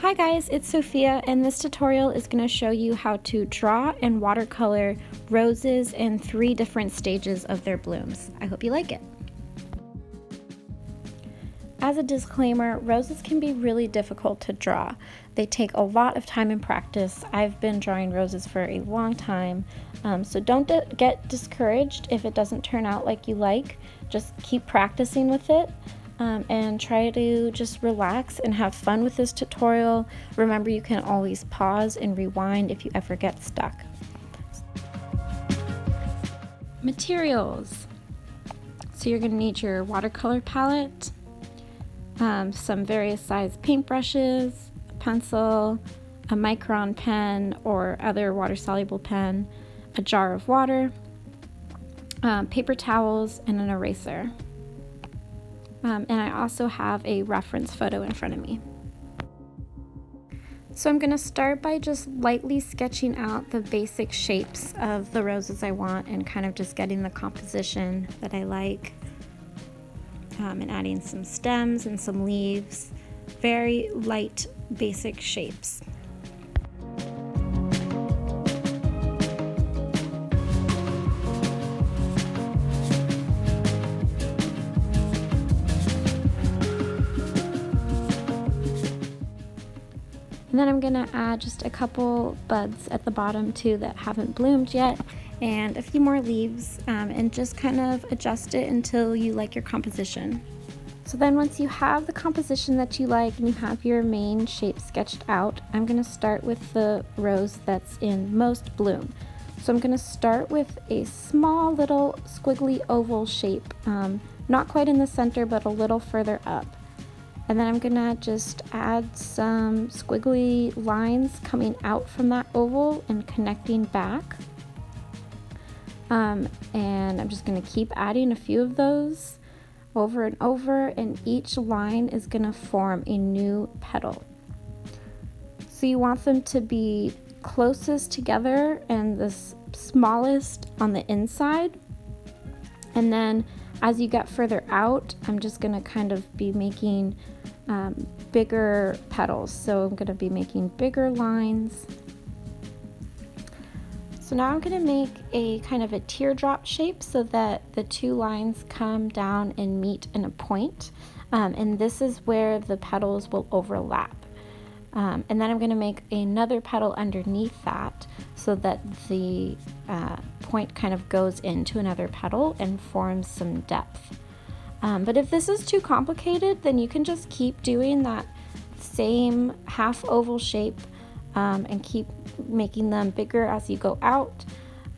Hi guys, it's Sophia, and this tutorial is going to show you how to draw and watercolor roses in 3 different stages of their blooms. I hope you like it. As a disclaimer, roses can be really difficult to draw. They take a lot of time and practice. I've been drawing roses for a long time, so don't get discouraged if it doesn't turn out like you like. Just keep practicing with it. And try to just relax and have fun with this tutorial. Remember, you can always pause and rewind if you ever get stuck. Materials. So you're going to need your watercolor palette, some various size paintbrushes, a pencil, a micron pen or other water-soluble pen, a jar of water, paper towels, and an eraser. And I also have a reference photo in front of me. So I'm going to start by just lightly sketching out the basic shapes of the roses I want and kind of just getting the composition that I like, and adding some stems and some leaves. Very light, basic shapes. And then I'm gonna add just a couple buds at the bottom too that haven't bloomed yet, and a few more leaves, and just kind of adjust it until you like your composition. So then once you have the composition that you like and you have your main shape sketched out, I'm gonna start with the rose that's in most bloom. So I'm gonna start with a small little squiggly oval shape, not quite in the center but a little further up. And then I'm gonna just add some squiggly lines coming out from that oval and connecting back. And I'm just gonna keep adding a few of those over and over, and each line is gonna form a new petal. So you want them to be closest together and the smallest on the inside. And then as you get further out, I'm just gonna kind of be making bigger petals. So I'm gonna be making bigger lines. So now I'm gonna make a kind of a teardrop shape so that the 2 lines come down and meet in a point. And this is where the petals will overlap. And then I'm gonna make another petal underneath that so that the point kind of goes into another petal and forms some depth. But if this is too complicated, then you can just keep doing that same half oval shape and keep making them bigger as you go out.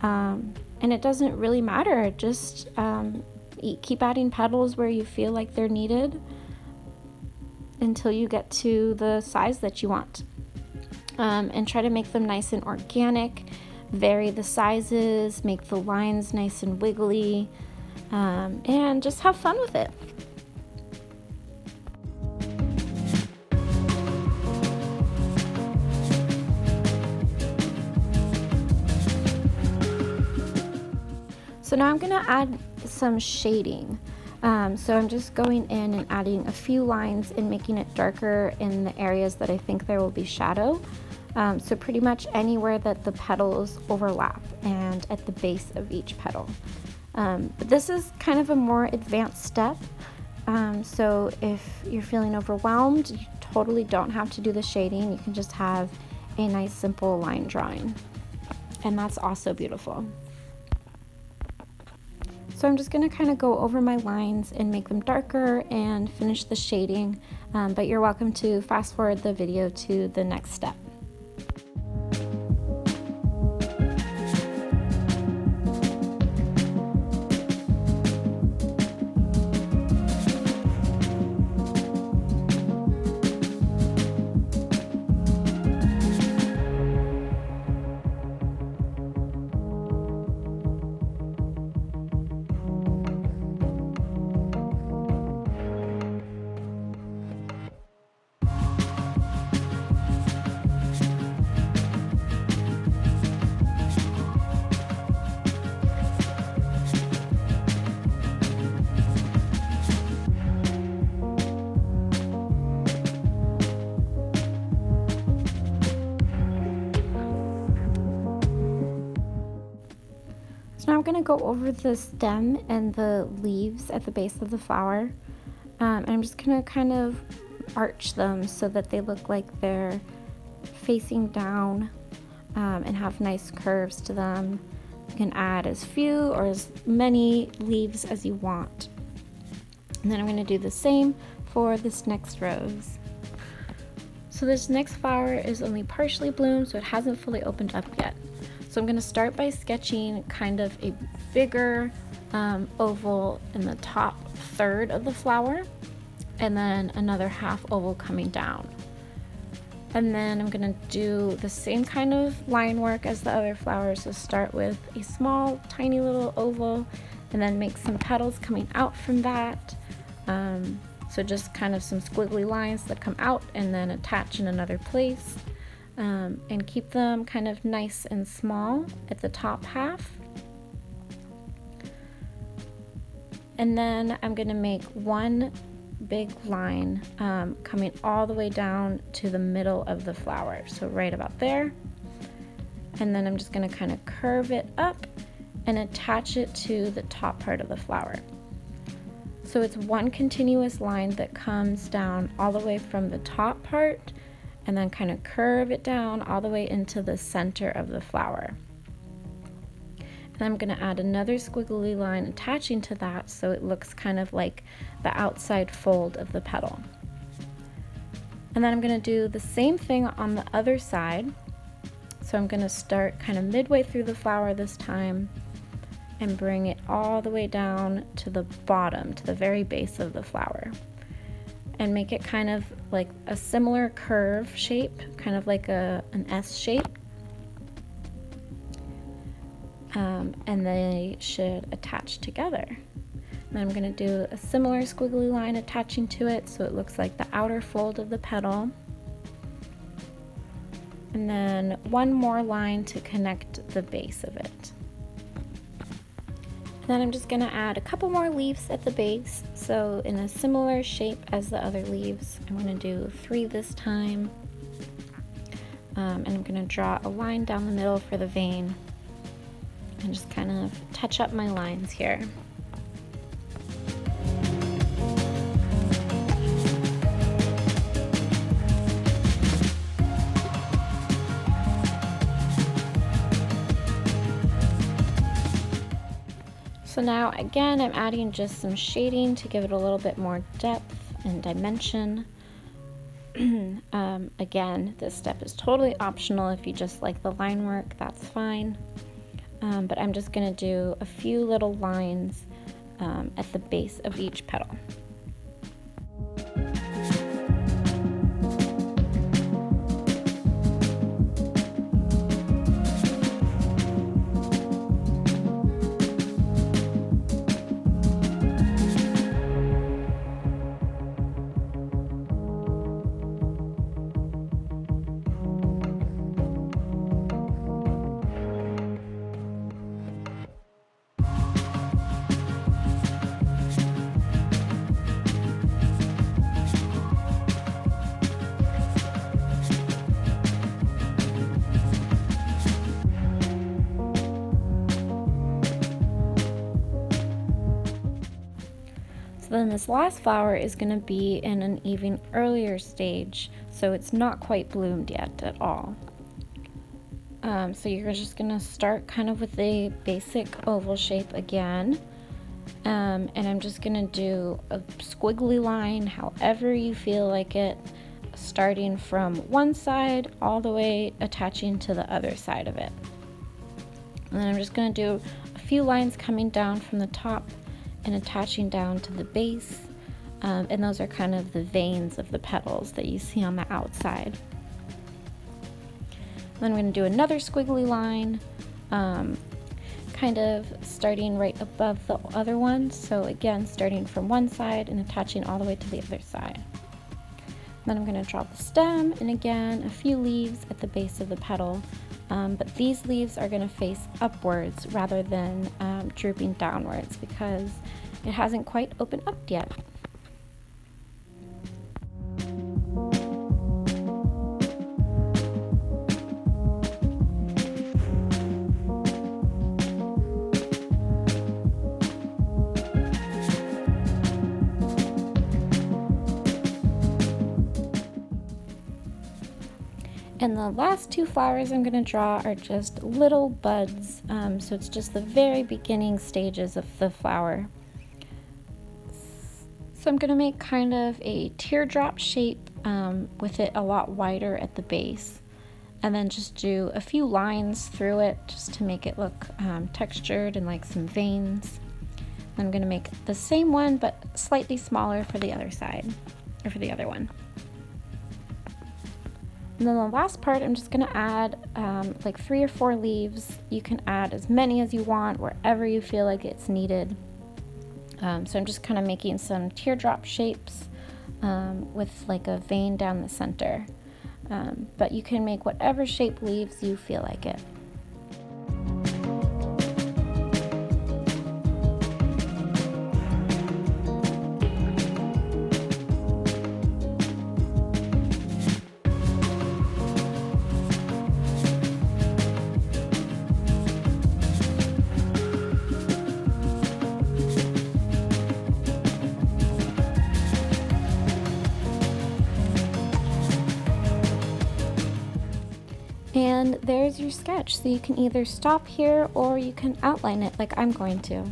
And it doesn't really matter, just keep adding petals where you feel like they're needed until you get to the size that you want. And try to make them nice and organic, vary the sizes, make the lines nice and wiggly, and just have fun with it. So now I'm going to add some shading. So I'm just going in and adding a few lines and making it darker in the areas that I think there will be shadow. So pretty much anywhere that the petals overlap and at the base of each petal. But this is kind of a more advanced step. So if you're feeling overwhelmed, you totally don't have to do the shading. You can just have a nice simple line drawing. And that's also beautiful. So I'm just going to kind of go over my lines and make them darker and finish the shading, but you're welcome to fast forward the video to the next step. going to go over the stem and the leaves at the base of the flower. And I'm just going to kind of arch them so that they look like they're facing down and have nice curves to them. You can add as few or as many leaves as you want. And then I'm going to do the same for this next rose. So this next flower is only partially bloomed, so it hasn't fully opened up yet. So I'm going to start by sketching kind of a bigger oval in the top third of the flower, and then another half oval coming down. And then I'm going to do the same kind of line work as the other flowers. So start with a small, tiny little oval, and then make some petals coming out from that. So just kind of some squiggly lines that come out and then attach in another place. And keep them kind of nice and small at the top half. And then I'm going to make one big line coming all the way down to the middle of the flower, so right about there. And then I'm just going to kind of curve it up and attach it to the top part of the flower. So it's one continuous line that comes down all the way from the top part and then kind of curve it down all the way into the center of the flower. And I'm going to add another squiggly line attaching to that so it looks kind of like the outside fold of the petal. And then I'm going to do the same thing on the other side. So I'm going to start kind of midway through the flower this time and bring it all the way down to the bottom, to the very base of the flower. And make it kind of like a similar curve shape, kind of like an S shape. And they should attach together. And then I'm going to do a similar squiggly line attaching to it so it looks like the outer fold of the petal. And then one more line to connect the base of it. And then I'm just going to add a couple more leaves at the base, so in a similar shape as the other leaves. I'm going to do 3 this time. And I'm going to draw a line down the middle for the vein and just kind of touch up my lines here. So now again, I'm adding just some shading to give it a little bit more depth and dimension. Again, this step is totally optional. If you just like the line work, that's fine. But I'm just going to do a few little lines at the base of each petal. So then this last flower is going to be in an even earlier stage, so it's not quite bloomed yet at all. So you're just going to start kind of with a basic oval shape again, and I'm just going to do a squiggly line however you feel like it, starting from one side all the way attaching to the other side of it. And then I'm just going to do a few lines coming down from the top and attaching down to the base, and those are kind of the veins of the petals that you see on the outside. Then I'm going to do another squiggly line, kind of starting right above the other one, so again starting from one side and attaching all the way to the other side. Then I'm going to draw the stem, and again a few leaves at the base of the petal, but these leaves are going to face upwards rather than drooping downwards because it hasn't quite opened up yet. And the last two flowers I'm going to draw are just little buds, so it's just the very beginning stages of the flower. So I'm going to make kind of a teardrop shape with it a lot wider at the base, and then just do a few lines through it just to make it look textured and like some veins. I'm going to make the same one but slightly smaller for the other side, or for the other one. And then the last part, I'm just going to add like 3 or 4 leaves. You can add as many as you want wherever you feel like it's needed. So I'm just kind of making some teardrop shapes with like a vein down the center. But you can make whatever shape leaves you feel like it. And there's your sketch. So you can either stop here or you can outline it like I'm going to.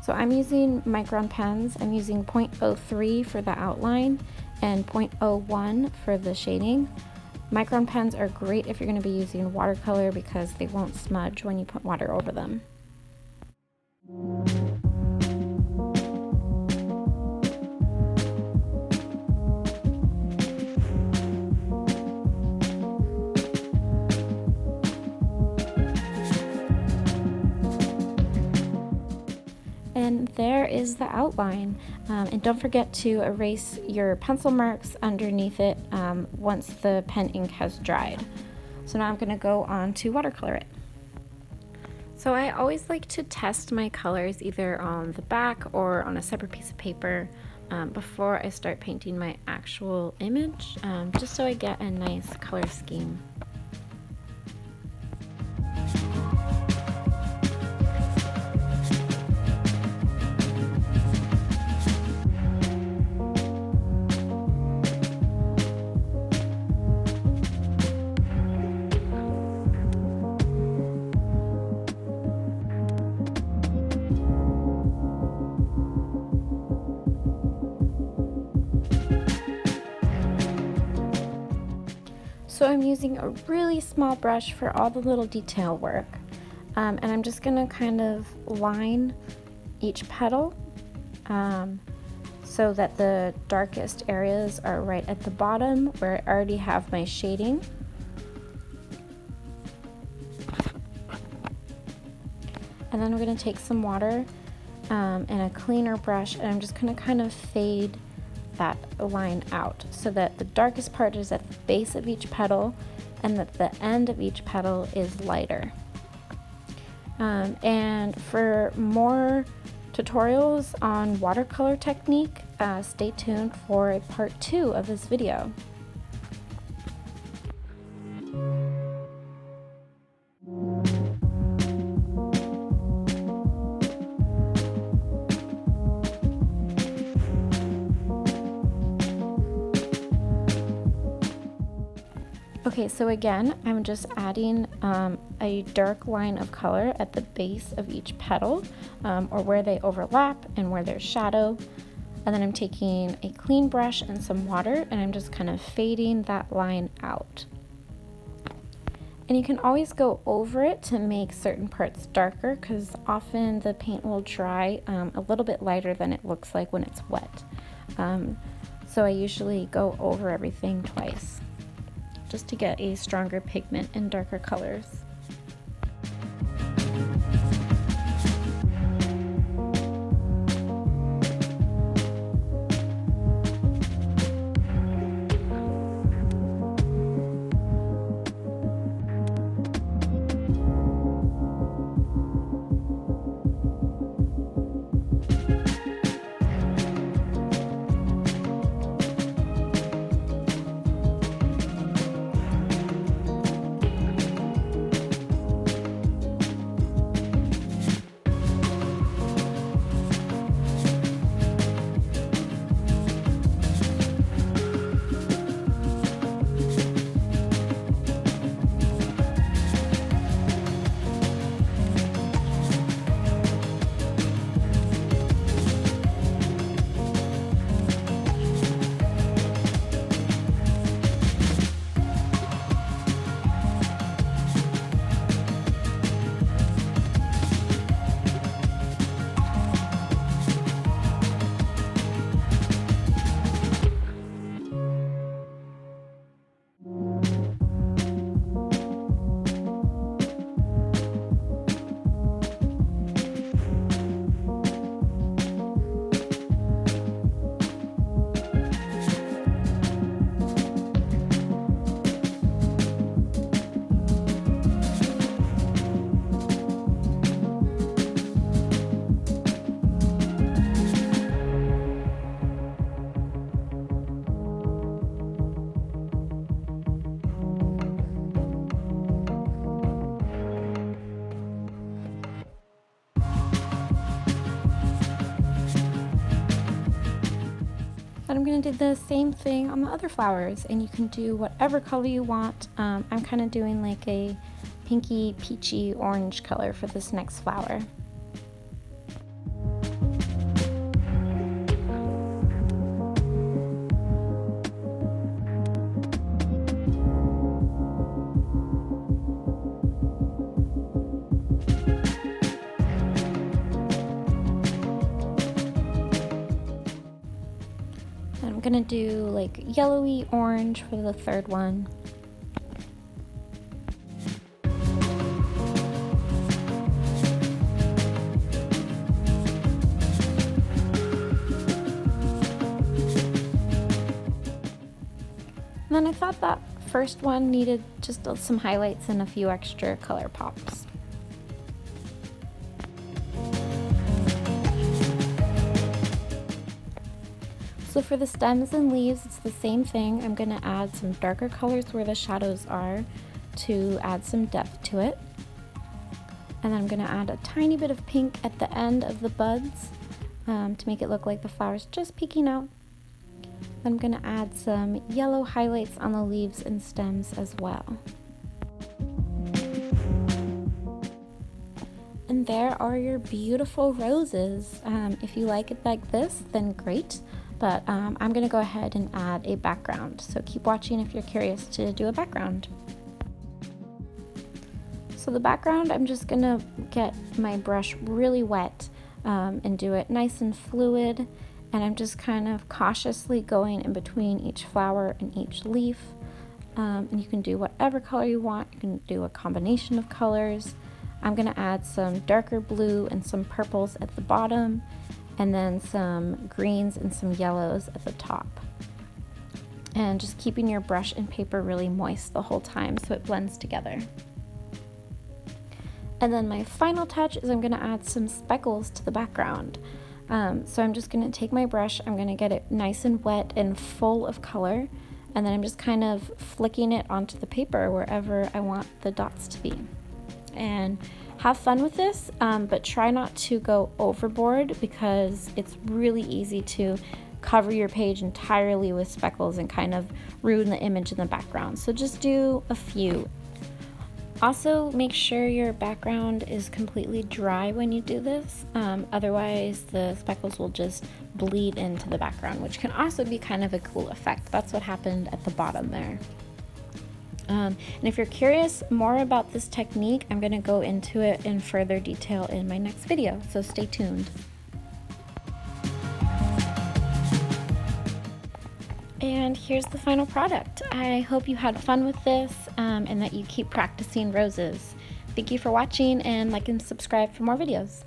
So I'm using Micron pens. I'm using 0.03 for the outline and 0.01 for the shading. Micron pens are great if you're going to be using watercolor because they won't smudge when you put water over them. And there is the outline. And don't forget to erase your pencil marks underneath it once the pen ink has dried. So now I'm going to go on to watercolor it. So I always like to test my colors either on the back or on a separate piece of paper before I start painting my actual image, just so I get a nice color scheme. So I'm using a really small brush for all the little detail work, and I'm just going to kind of line each petal so that the darkest areas are right at the bottom where I already have my shading. And then we're going to take some water and a cleaner brush, and I'm just going to kind of fade that line out so that the darkest part is at the base of each petal and that the end of each petal is lighter. And for more tutorials on watercolor technique, stay tuned for a part 2 of this video. Okay, so again, I'm just adding a dark line of color at the base of each petal, or where they overlap and where there's shadow. And then I'm taking a clean brush and some water, and I'm just kind of fading that line out. And you can always go over it to make certain parts darker, because often the paint will dry a little bit lighter than it looks like when it's wet. So I usually go over everything twice, just to get a stronger pigment and darker colors. gonna do the same thing on the other flowers, and you can do whatever color you want. I'm kind of doing like a pinky, peachy, orange color for this next flower. I'm gonna do like yellowy orange for the third one. And then I thought that first one needed just some highlights and a few extra color pops. So for the stems and leaves, it's the same thing. I'm going to add some darker colors where the shadows are to add some depth to it. And then I'm going to add a tiny bit of pink at the end of the buds to make it look like the flower's just peeking out. I'm going to add some yellow highlights on the leaves and stems as well. And there are your beautiful roses. If you like it like this, then great. But I'm going to go ahead and add a background. So keep watching if you're curious to do a background. So the background, I'm just going to get my brush really wet and do it nice and fluid. And I'm just kind of cautiously going in between each flower and each leaf. And you can do whatever color you want. You can do a combination of colors. I'm going to add some darker blue and some purples at the bottom, and then some greens and some yellows at the top. And just keeping your brush and paper really moist the whole time so it blends together. And then my final touch is I'm going to add some speckles to the background. So I'm just going to take my brush, I'm going to get it nice and wet and full of color, and then I'm just kind of flicking it onto the paper wherever I want the dots to be. And have fun with this, but try not to go overboard because it's really easy to cover your page entirely with speckles and kind of ruin the image in the background. So just do a few. Also, make sure your background is completely dry when you do this, otherwise the speckles will just bleed into the background, which can also be kind of a cool effect. That's what happened at the bottom there. And if you're curious more about this technique, I'm going to go into it in further detail in my next video, so stay tuned. And here's the final product. I hope you had fun with this and that you keep practicing roses. Thank you for watching, and like and subscribe for more videos.